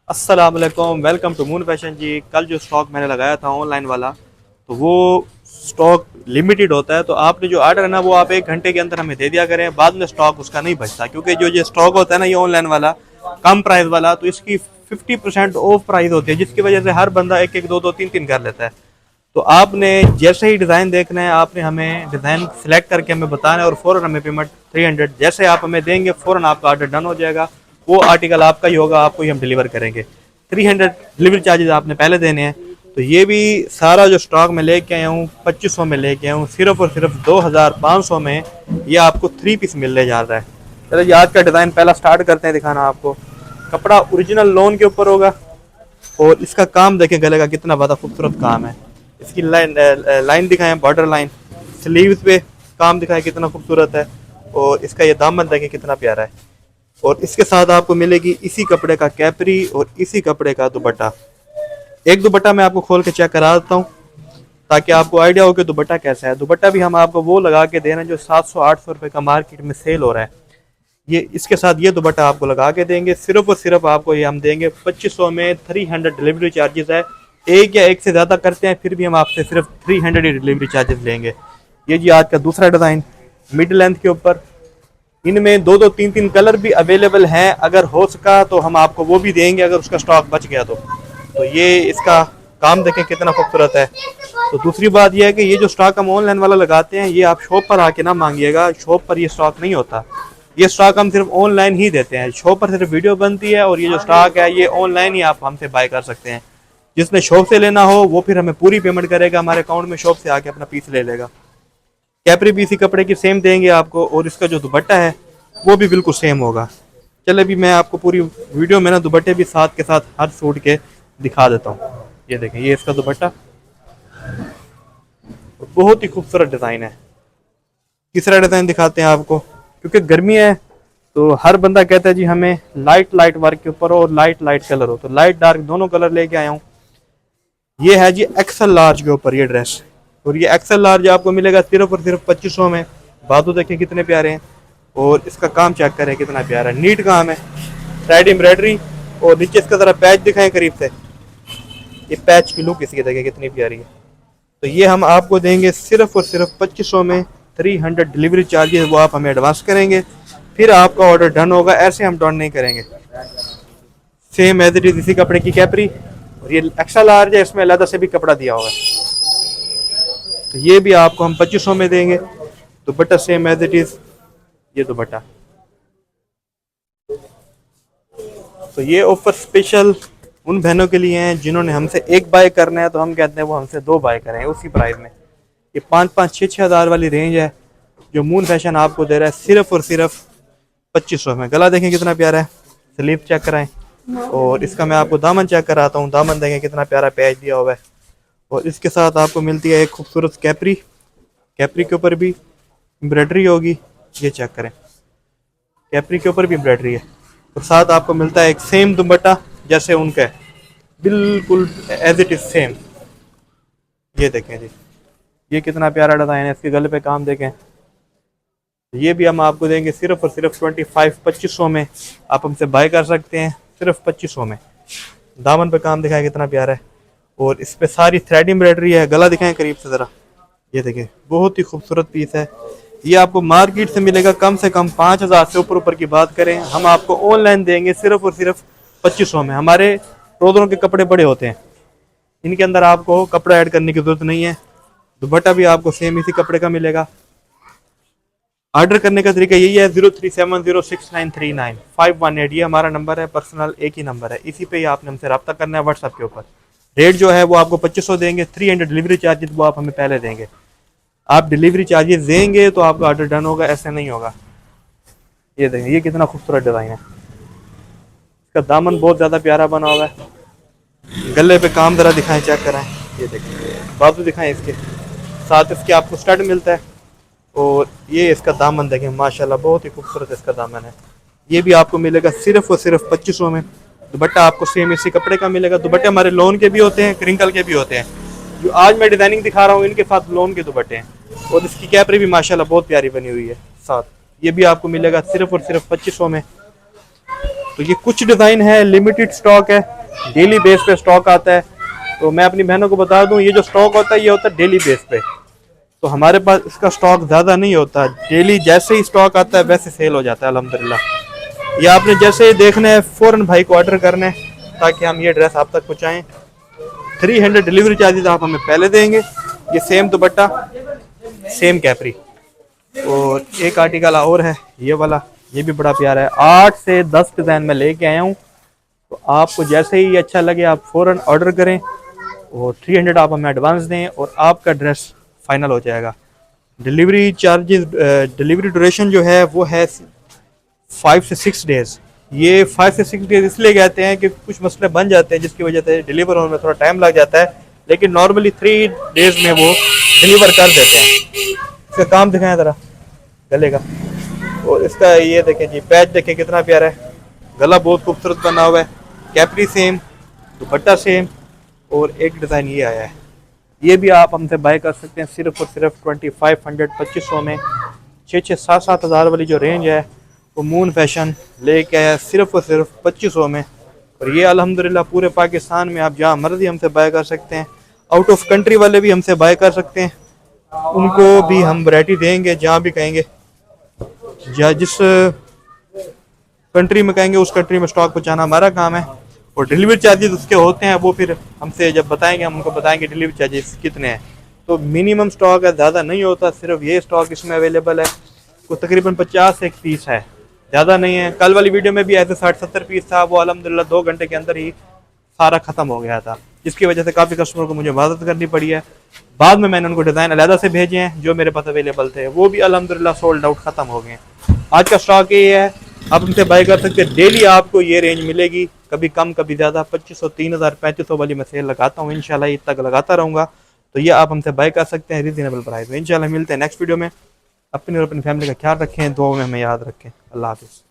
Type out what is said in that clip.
अस्सलाम वालेकुम, welcome to moon fashion जी। कल जो स्टॉक मैंने लगाया था ऑनलाइन वाला, तो वो स्टॉक लिमिटेड होता है। तो आपने जो ऑर्डर है ना, वो आप 1 घंटे के अंदर हमें दे दिया करें। बाद में स्टॉक उसका नहीं बचता, क्योंकि जो ये स्टॉक होता है ना, ये ऑनलाइन वाला कम प्राइस वाला, तो इसकी 50% ऑफ प्राइस होती है, जिसकी वजह से हर बंदा एक एक दो दो तीन तीन कर लेता है। तो आपने जैसे ही डिज़ाइन देखना है, आपने हमें डिज़ाइन सेलेक्ट करके हमें बताना है और फ़ौरन हमें पेमेंट 300 जैसे आप हमें देंगे, फ़ौरन आपका ऑर्डर डन हो जाएगा। वो आर्टिकल आपका ही होगा, आपको ही हम डिलीवर करेंगे। 300 डिलीवरी चार्जेस आपने पहले देने हैं। तो ये भी सारा जो स्टॉक मैं लेके आया हूँ 2500 में लेके आया हूँ, सिर्फ और सिर्फ 2500 में ये आपको 3 पीस मिलने जा रहा है। चलो जी, आज का डिज़ाइन पहला स्टार्ट करते हैं दिखाना आपको। कपड़ा ओरिजिनल लोन के ऊपर होगा और इसका काम देखें, गले का कितना ज़्यादा खूबसूरत काम है। इसकी लाइन लाइन दिखाएं, बॉर्डर लाइन, स्लीव्स पे काम दिखाएं कितना खूबसूरत है। और इसका ये दामन देखें कितना प्यारा है। और इसके साथ आपको मिलेगी इसी कपड़े का कैपरी और इसी कपड़े का दुपट्टा। एक दुपट्टा मैं आपको खोल के चेक करा देता हूँ, ताकि आपको आइडिया हो कि दुपट्टा कैसा है। दुपट्टा भी हम आपको वो लगा के दे रहे हैं जो 700-800 रुपये का मार्केट में सेल हो रहा है। ये इसके साथ ये दुपट्टा आपको लगा के देंगे। सिर्फ और सिर्फ आपको ये हम देंगे 2500 में। 300 डिलीवरी चार्जेस है। एक या एक से ज़्यादा करते हैं फिर भी हम आपसे सिर्फ 300 ही डिलीवरी चार्जेस लेंगे। ये जी आज का दूसरा डिज़ाइन मिड लेंथ के ऊपर। इनमें दो दो तीन तीन कलर भी अवेलेबल हैं, अगर हो सका तो हम आपको वो भी देंगे, अगर उसका स्टॉक बच गया तो ये इसका काम देखें कितना खूबसूरत है। तो दूसरी बात यह है कि ये जो स्टॉक हम ऑनलाइन वाला लगाते हैं, ये आप शॉप पर आके ना मांगिएगा, शॉप पर ये स्टॉक नहीं होता। ये स्टॉक हम सिर्फ ऑनलाइन ही देते हैं। शॉप पर सिर्फ वीडियो बनती है और ये जो स्टॉक है ये ऑनलाइन ही आप हमसे बाय कर सकते हैं। जिसने शॉप से लेना हो वो फिर हमें पूरी पेमेंट करेगा, हमारे अकाउंट में शॉप से आके अपना पीस ले लेगा। कैपरी भी इसी कपड़े की सेम देंगे आपको और इसका जो दुपट्टा है वो भी बिल्कुल सेम होगा। चले भी मैं आपको पूरी वीडियो में ना दुपट्टे भी साथ के साथ हर सूट के दिखा देता हूँ। ये देखें, ये इसका दुपट्टा बहुत ही खूबसूरत डिज़ाइन है। तीसरा डिज़ाइन दिखाते हैं आपको, क्योंकि गर्मी है तो हर बंदा कहता है जी हमें लाइट लाइट वर्क के ऊपर और लाइट लाइट कलर हो, तो लाइट डार्क दोनों कलर लेके आया हूँ। ये है जी एक्सल लार्ज के ऊपर ये ड्रेस, और ये एक्सल लार्ज आपको मिलेगा सिर्फ और सिर्फ 2500 में। बाजू देखें कितने प्यारे हैं और इसका काम चेक करें कितना प्यारा है, नीट काम है, साइड एम्ब्रॉयडरी। और नीचे इसका ज़रा पैच दिखाएं करीब से, ये पैच की लुक इसकी देखें कितनी प्यारी है। तो ये हम आपको देंगे सिर्फ और सिर्फ 2500 में। 300 डिलीवरी चार्जेस वो आप हमें एडवांस करेंगे, फिर आपका ऑर्डर डन होगा। ऐसे हम डन नहीं करेंगे। सेम एज इट इज इसी कपड़े की कैपरी, और ये एक्स्ट्रा लार्ज है, इसमें अलग से भी कपड़ा दिया होगा। तो ये भी आपको हम 2500 में देंगे। दुपट्टा सेम एज इट इज, ये दुपट्टा। तो ये ऑफर स्पेशल उन बहनों के लिए हैं जिन्होंने हमसे एक बाय करना है, तो हम कहते हैं वो हमसे 2 बाय करें उसी प्राइस में। ये 5-5, 6-6 हज़ार वाली रेंज है जो मून फैशन आपको दे रहा है सिर्फ और सिर्फ 2500 में। गला देखें कितना प्यारा है, स्लीव चेक कराएं। और इसका मैं आपको दामन चेक कराता हूँ। दामन देखें कितना प्यारा पैच दिया हुआ है। और इसके साथ आपको मिलती है एक खूबसूरत कैपरी। कैपरी के ऊपर भी एम्ब्रॉयडरी होगी, ये चेक करें, कैपरी के ऊपर भी एम्ब्रॉयडरी है। और साथ आपको मिलता है एक सेम दुपट्टा जैसे उनका है, बिल्कुल एज इट इज सेम। ये देखें जी, ये कितना प्यारा डिज़ाइन है। इसके गले पे काम देखें। ये भी हम आपको देंगे सिर्फ और सिर्फ 2500 में। आप हमसे बाय कर सकते हैं सिर्फ 2500 में। दामन पे काम दिखाएं कितना प्यारा है, और इस पे सारी थ्रेड एम्ब्रॉयडरी है। गला दिखाएं करीब से ज़रा, ये देखें बहुत ही खूबसूरत पीस है। ये आपको मार्केट से मिलेगा कम से कम 5000 से ऊपर ऊपर की बात करें, हम आपको ऑनलाइन देंगे सिर्फ और सिर्फ 2500 में। हमारे ट्राउजरों के कपड़े बड़े होते हैं, इनके अंदर आपको कपड़ा ऐड करने की जरूरत नहीं है। दुपट्टा भी आपको सेम इसी कपड़े का मिलेगा। ऑर्डर करने का तरीका यही है, 03706939 ये हमारा नंबर है पर्सनल, एक ही नंबर है, इसी पे ही आपने हमसे रब्ता करना है व्हाट्सएप के ऊपर। रेट जो है वो आपको 2500 देंगे। 300 डिलीवरी चार्जेस वो आप हमें पहले देंगे। आप डिलीवरी चार्जेस देंगे तो आपका ऑर्डर डन होगा, ऐसे नहीं होगा। ये देखें, ये कितना खूबसूरत डिज़ाइन है। इसका दामन बहुत ज़्यादा प्यारा बना हुआ है। गले पे काम ज़रा दिखाएं, चेक कराएं। ये देखें, बाजू दिखाएं, इसके साथ इसके आपको स्टड मिलता है। और ये इसका दामन देखें, माशाल्लाह बहुत ही खूबसूरत इसका दामन है। ये भी आपको मिलेगा सिर्फ और सिर्फ 2500 में। दुपट्टा आपको सेम इसी कपड़े का मिलेगा। दुपट्टे हमारे लोन के भी होते हैं, क्रिंकल के भी होते हैं। जो आज मैं डिज़ाइनिंग दिखा रहा हूँ इनके साथ लोन के दुपट्टे हैं। और इसकी कैपरी भी माशाल्लाह बहुत प्यारी बनी हुई है साथ। ये भी आपको मिलेगा सिर्फ और सिर्फ 2500 में। तो ये कुछ डिज़ाइन है, लिमिटेड स्टॉक है, डेली बेस पे स्टॉक आता है। तो मैं अपनी बहनों को बता दूं, ये जो स्टॉक होता है ये होता है डेली बेस पे। तो हमारे पास इसका स्टॉक ज़्यादा नहीं होता, डेली जैसे ही स्टॉक आता है वैसे सेल हो जाता है अल्हम्दुलिल्लाह। ये आपने जैसे ही देखना है फ़ौरन भाई को ऑर्डर करना है ताकि हम ये ड्रेस आप तक पहुँचाएँ। 300 डिलीवरी चार्जेस आप हमें पहले देंगे। ये सेम दुपट्टा, सेम कैपरी। और एक आर्टिकल और है ये वाला, ये भी बड़ा प्यारा है। 8 से 10 डिज़ाइन में लेके आया हूँ। तो आपको जैसे ही अच्छा लगे आप फ़ौरन ऑर्डर करें और 300 आप हमें एडवांस दें और आपका ड्रेस फाइनल हो जाएगा। डिलीवरी चार्जेस, डिलीवरी ड्यूरेशन जो है वो है 5 से 6 डेज़। ये 5 से 6 डेज़ इसलिए कहते हैं कि कुछ मसले बन जाते हैं जिसकी वजह से डिलीवर होने में थोड़ा टाइम लग जाता है, लेकिन नॉर्मली 3 डेज़ में वो डिलीवर कर देते हैं। इसका काम दिखाएं ज़रा गले का। और इसका ये देखें जी, पैच देखें कितना प्यारा है, गला बहुत खूबसूरत बना हुआ है, कैपरी सेम, दुपट्टा सेम। और एक डिज़ाइन ये आया है, ये भी आप हमसे बाय कर सकते हैं सिर्फ और सिर्फ 2500 2500 में। 6 7 7 हज़ार वाली जो रेंज है वो मून फैशन लेके आया सिर्फ और सिर्फ 2500 में। और ये अल्हम्दुलिल्लाह पूरे पाकिस्तान में आप जहाँ मर्जी हमसे बाय कर सकते हैं। आउट ऑफ कंट्री वाले भी हमसे बाय कर सकते हैं, उनको भी हम वैरायटी देंगे जहाँ भी कहेंगे, या जिस कंट्री में कहेंगे उस कंट्री में स्टॉक पहुँचाना हमारा काम है। और डिलीवरी चार्जेस उसके होते हैं, वो फिर हमसे जब बताएंगे हम उनको बताएंगे डिलीवरी चार्जेस कितने हैं। तो मिनिमम स्टॉक है, ज़्यादा नहीं होता, सिर्फ ये स्टॉक इसमें अवेलेबल है। वो तकरीबन 50 एक पीस है, ज़्यादा नहीं है। कल वाली वीडियो में भी ऐसे 60-70 पीस था, वो अल्हम्दुलिल्लाह 2 घंटे के अंदर ही सारा ख़त्म हो गया था, जिसकी वजह से काफ़ी कस्टमर को मुझे मदद करनी पड़ी है। बाद में मैंने उनको डिज़ाइन अलहदा से भेजे हैं, जो मेरे पास अवेलेबल थे वो भी अल्हम्दुलिल्लाह सोल्ड आउट ख़त्म हो गए हैं। आज का स्टॉक ये है, आप उनसे बाय कर सकते हैं। डेली आपको ये रेंज मिलेगी, कभी कम कभी ज़्यादा। 2500 3000 3500 वाली मैं सेल लगाता हूँ, इंशाल्लाह ईद तक लगाता रहूँगा। तो ये आप हमसे बाय कर सकते हैं रीज़नेबल प्राइस में। इंशाल्लाह मिलते हैं नेक्स्ट वीडियो में। अपनी और अपनी फैमिली का ख्याल रखें, दुआ में हमें याद रखें। अल्लाह हाफ़िज़।